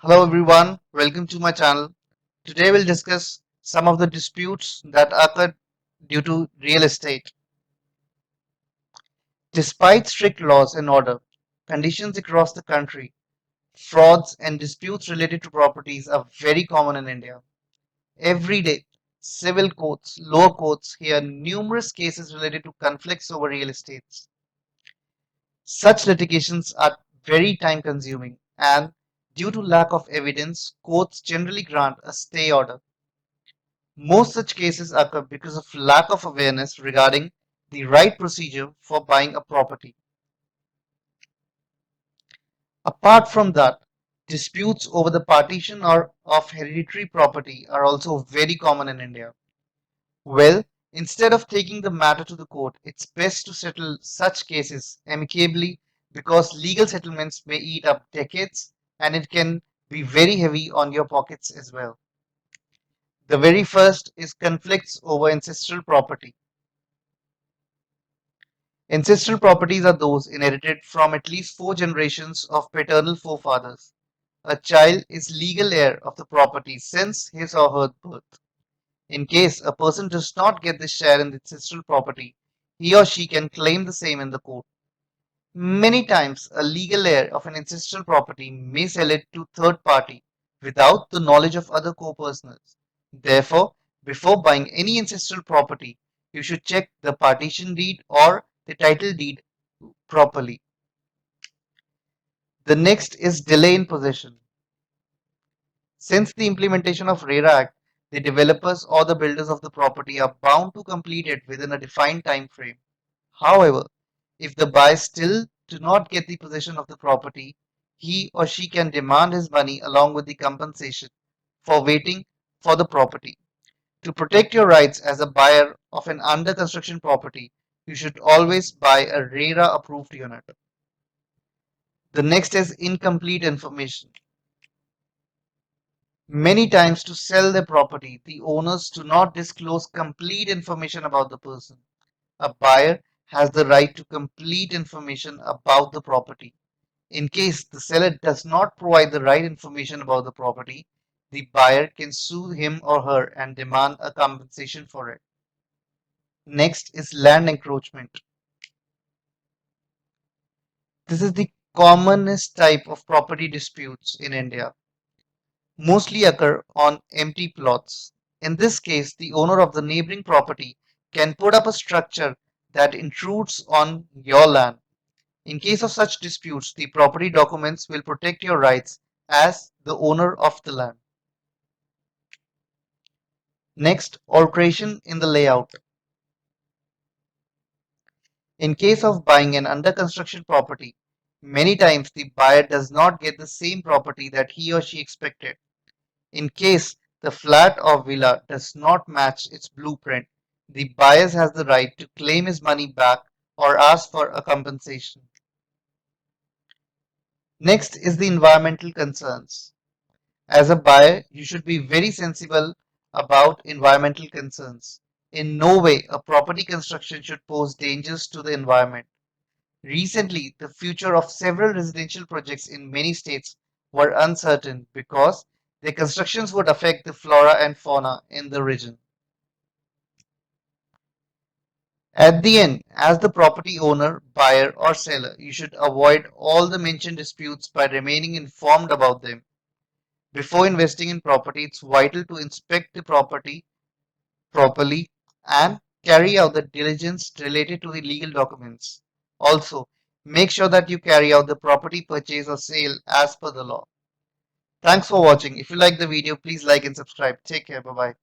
Hello everyone, welcome to my channel. Today we'll discuss some of the disputes that occur due to real estate. Despite strict laws and order, conditions across the country, frauds and disputes related to properties are very common in India. Every day, civil courts, lower courts hear numerous cases related to conflicts over real estates. Such litigations are very time consuming and due to lack of evidence, courts generally grant a stay order. Most such cases occur because of lack of awareness regarding the right procedure for buying a property. Apart from that, disputes over the partition or of hereditary property are also very common in India. Well, instead of taking the matter to the court, it's best to settle such cases amicably because legal settlements may eat up decades and it can be very heavy on your pockets as well. The very first is conflicts over ancestral property. Ancestral properties are those inherited from at least four generations of paternal forefathers. A child is legal heir of the property since his or her birth. In case a person does not get the share in the ancestral property, he or she can claim the same in the court. Many times, a legal heir of an ancestral property may sell it to third party without the knowledge of other co-personals. Therefore, before buying any ancestral property, you should check the partition deed or the title deed properly. The next is delay in possession. Since the implementation of RERA Act, the developers or the builders of the property are bound to complete it within a defined time frame. However, if the buyer still do not get the possession of the property, he or she can demand his money along with the compensation for waiting for the property. To protect your rights as a buyer of an under construction property, you should always buy a RERA approved unit. The next is incomplete information. Many times to sell their property, the owners do not disclose complete information about the person. A buyer has the right to complete information about the property. In case the seller does not provide the right information about the property, the buyer can sue him or her and demand a compensation for it. Next is land encroachment. This is the commonest type of property disputes in India. Mostly occur on empty plots. In this case, the owner of the neighboring property can put up a structure that intrudes on your land. In case of such disputes, the property documents will protect your rights as the owner of the land. Next, alteration in the layout. In case of buying an under construction property, many times the buyer does not get the same property that he or she expected. In case the flat or villa does not match its blueprint, the buyer has the right to claim his money back or ask for a compensation. Next is the environmental concerns. As a buyer, you should be very sensible about environmental concerns. In no way a property construction should pose dangers to the environment. Recently, the future of several residential projects in many states were uncertain because their constructions would affect the flora and fauna in the region. At the end, as the property owner, buyer, or seller, you should avoid all the mentioned disputes by remaining informed about them. Before investing in property, it's vital to inspect the property properly and carry out the diligence related to the legal documents. Also, make sure that you carry out the property purchase or sale as per the law. Thanks for watching. If you like the video, please like and subscribe. Take care. Bye bye.